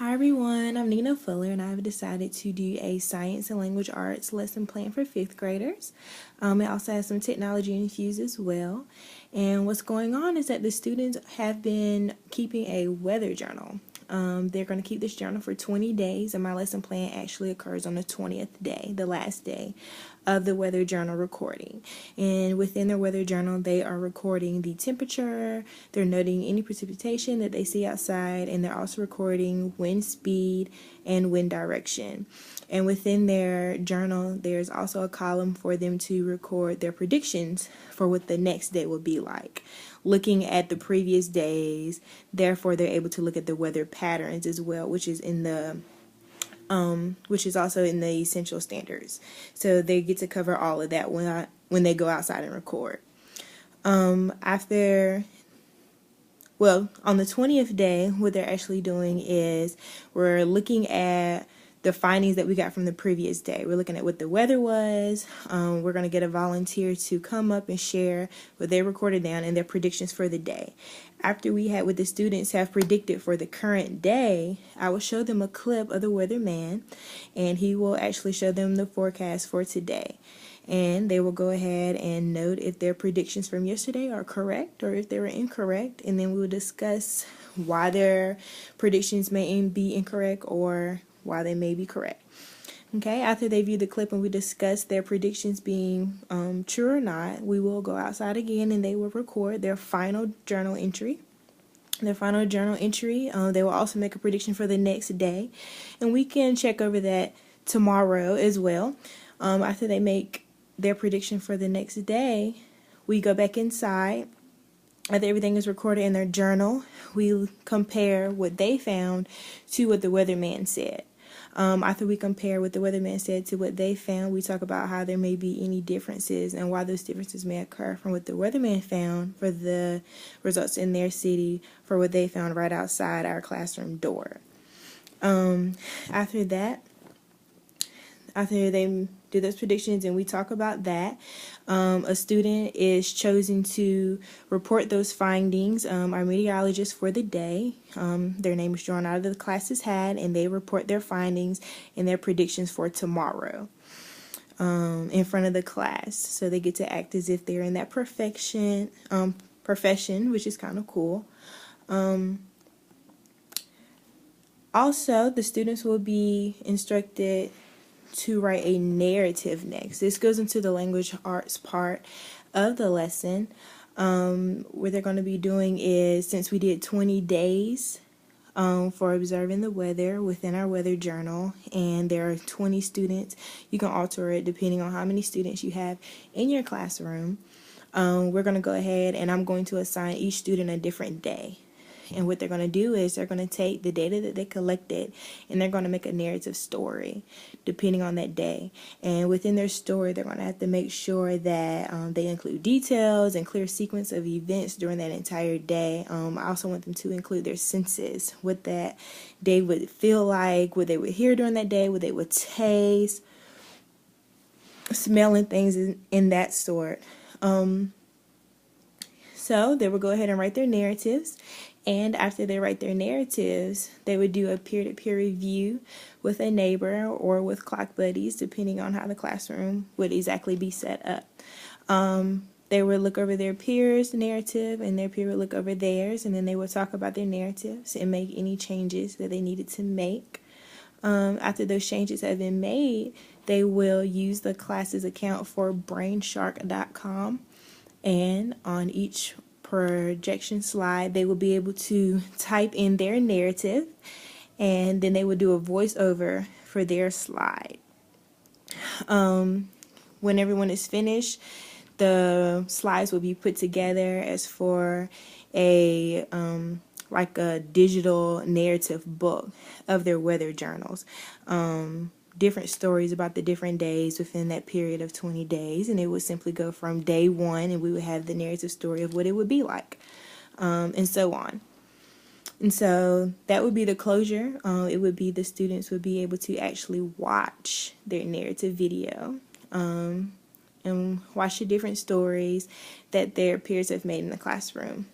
Hi everyone, I'm Nina Fuller and I've decided to do a science and language arts lesson plan for 5th graders. It also has some technology infused as well. And what's going on is that the students have been keeping a weather journal. They're going to keep this journal for 20 days, and my lesson plan actually occurs on the 20th day, the last day of the weather journal recording. And within their weather journal, they are recording the temperature, they're noting any precipitation that they see outside, and they're also recording wind speed and wind direction. And within their journal, there's also a column for them to record their predictions for what the next day will be like, looking at the previous days. Therefore, they're able to look at the weather patterns as well, which is also in the essential standards. So they get to cover all of that when they go outside and record. On the 20th day, what they're actually doing is we're looking at the findings that we got from the previous day. We're looking at what the weather was. We're going to get a volunteer to come up and share what they recorded down and their predictions for the day. After we had what the students have predicted for the current day, I will show them a clip of the weatherman, and he will actually show them the forecast for today. And they will go ahead and note if their predictions from yesterday are correct or if they were incorrect, and then we will discuss why their predictions may be incorrect or why they may be correct. Okay, after they view the clip and we discuss their predictions being true or not, we will go outside again and they will record their final journal entry. They will also make a prediction for the next day, and we can check over that tomorrow as well. After they make their prediction for the next day, we go back inside. After everything is recorded in their journal, we compare what they found to what the weatherman said. After we compare what the weatherman said to what they found, we talk about how there may be any differences and why those differences may occur from what the weatherman found for the results in their city for what they found right outside our classroom door. After they do those predictions and we talk about that, a student is chosen to report those findings. Our meteorologist for the day, their name is drawn out of the class's hat, and they report their findings and their predictions for tomorrow in front of the class. So they get to act as if they're in that profession, which is kind of cool. Also, the students will be instructed to write a narrative next. This goes into the language arts part of the lesson. What they're going to be doing is, since we did 20 days for observing the weather within our weather journal, and there are 20 students, you can alter it depending on how many students you have in your classroom. We're going to go ahead and I'm going to assign each student a different day. And what they're going to do is they're going to take the data that they collected and they're going to make a narrative story depending on that day. And within their story, they're going to have to make sure that they include details and clear sequence of events during that entire day. I also want them to include their senses, what that day would feel like, what they would hear during that day, what they would taste, smelling things in that sort. So they will go ahead and write their narratives, and after they write their narratives, they would do a peer-to-peer review with a neighbor or with clock buddies, depending on how the classroom would exactly be set up. They would look over their peers' narrative, and their peer would look over theirs, and then they would talk about their narratives and make any changes that they needed to make. After those changes have been made, they will use the class's account for brainshark.com. And on each projection slide, they will be able to type in their narrative, and then they will do a voiceover for their slide. When everyone is finished, the slides will be put together as for a like a digital narrative book of their weather journals. Different stories about the different days within that period of 20 days, and it would simply go from day one, and we would have the narrative story of what it would be like, and so on. And so that would be the closure. It would be the students would be able to actually watch their narrative video and watch the different stories that their peers have made in the classroom.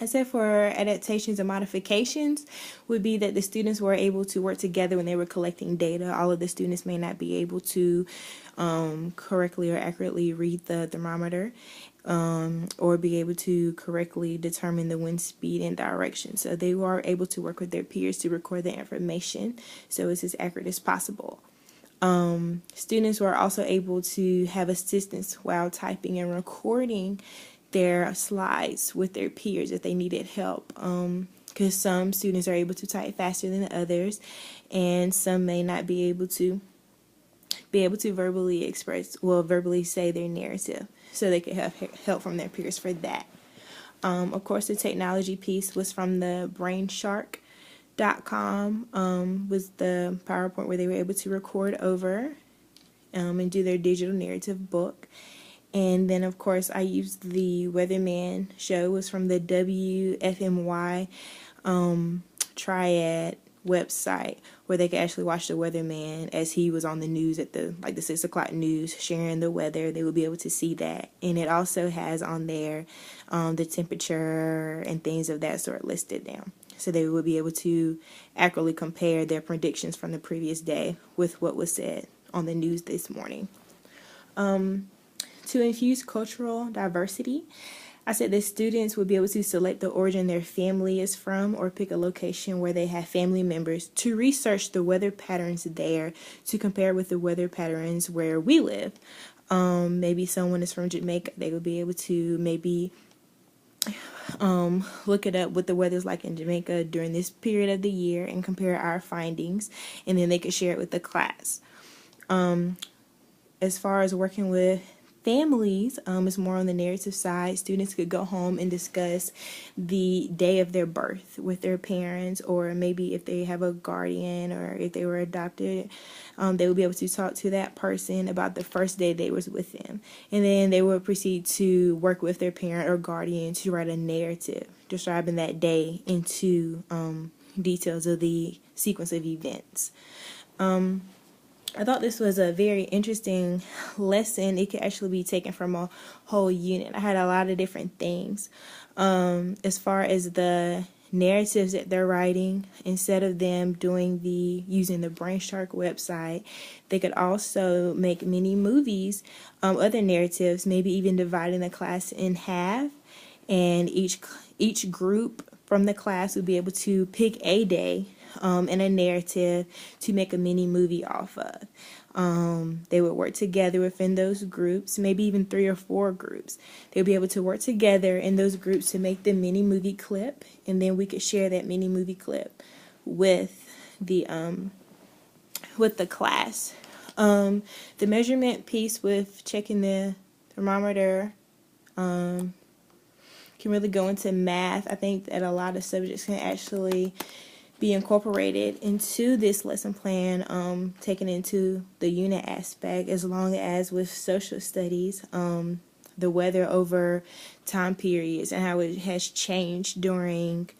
I said for adaptations and modifications would be that the students were able to work together when they were collecting data. All of the students may not be able to correctly or accurately read the thermometer or be able to correctly determine the wind speed and direction. So they were able to work with their peers to record the information so it's as accurate as possible. Students were also able to have assistance while typing and recording their slides with their peers if they needed help, because some students are able to type faster than others, and some may not be able to verbally verbally say their narrative, so they could have help from their peers for that. Of course, the technology piece was from the brainshark.com, was the PowerPoint where they were able to record over and do their digital narrative book. And then, of course, I used the Weatherman show. It was from the WFMY Triad website, where they could actually watch the weatherman as he was on the news at the 6 o'clock news sharing the weather. They would be able to see that. And it also has on there the temperature and things of that sort listed down. So they would be able to accurately compare their predictions from the previous day with what was said on the news this morning. To infuse cultural diversity, I said that students would be able to select the origin their family is from or pick a location where they have family members to research the weather patterns there to compare with the weather patterns where we live. Maybe someone is from Jamaica. They would be able to maybe look it up what the weather's like in Jamaica during this period of the year and compare our findings, and then they could share it with the class. As far as working with families, is more on the narrative side. Students could go home and discuss the day of their birth with their parents, or maybe if they have a guardian or if they were adopted, they would be able to talk to that person about the first day they was with them. And then they would proceed to work with their parent or guardian to write a narrative describing that day into details of the sequence of events. I thought this was a very interesting lesson. It could actually be taken from a whole unit. I had a lot of different things. As far as the narratives that they're writing, instead of them using the Brainshark website, they could also make mini movies, other narratives, maybe even dividing the class in half, and each group from the class would be able to pick a day and a narrative to make a mini movie off of. They would work together within those groups, maybe even 3 or 4 groups. They'll be able to work together in those groups to make the mini movie clip, and then we could share that mini movie clip with the class. The measurement piece with checking the thermometer can really go into math. I think that a lot of subjects can actually be incorporated into this lesson plan, taken into the unit aspect, as long as with social studies, the weather over time periods and how it has changed during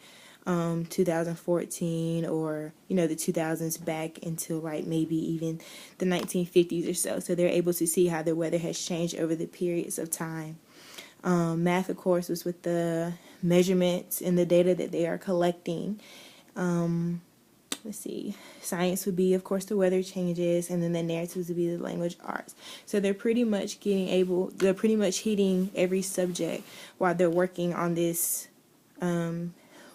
2014 or the 2000s back until like maybe even the 1950s or so. So they're able to see how the weather has changed over the periods of time. Math, of course, was with the measurements and the data that they are collecting. Let's see. Science would be, of course, the weather changes, and then the narratives would be the language arts. So they're pretty much hitting every subject while they're working on this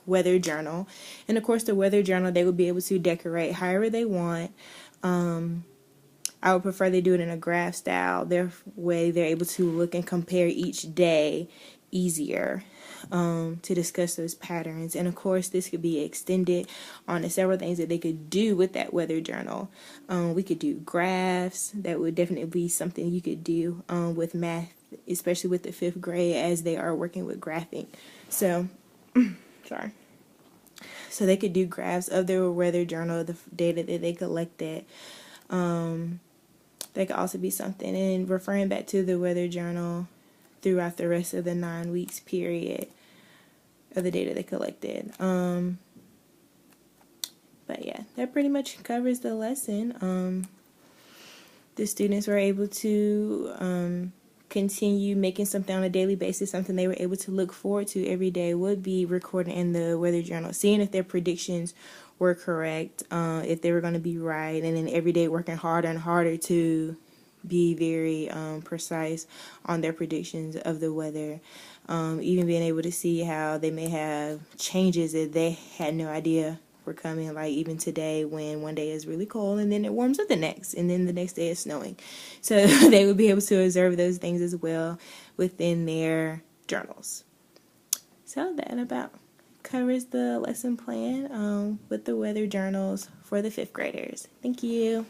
weather journal. And of course, the weather journal, they would be able to decorate however they want. I would prefer they do it in a graph style. Their way they're able to look and compare each day easier to discuss those patterns. And of course, this could be extended on to several things that they could do with that weather journal. We could do graphs. That would definitely be something you could do with math, especially with the 5th grade as they are working with graphing. So, sorry. So they could do graphs of their weather journal, the data that they collected. That could also be something. And referring back to the weather journal throughout the rest of the 9 weeks period of the data they collected. But yeah, that pretty much covers the lesson. The students were able to continue making something on a daily basis, something they were able to look forward to every day, would be recording in the weather journal, seeing if their predictions were correct, if they were going to be right, and then every day working harder and harder to be very precise on their predictions of the weather. Even being able to see how they may have changes that they had no idea were coming, like even today when one day is really cold and then it warms up the next, and then the next day is snowing. So they would be able to observe those things as well within their journals. So that about covers the lesson plan with the weather journals for the 5th graders. Thank you.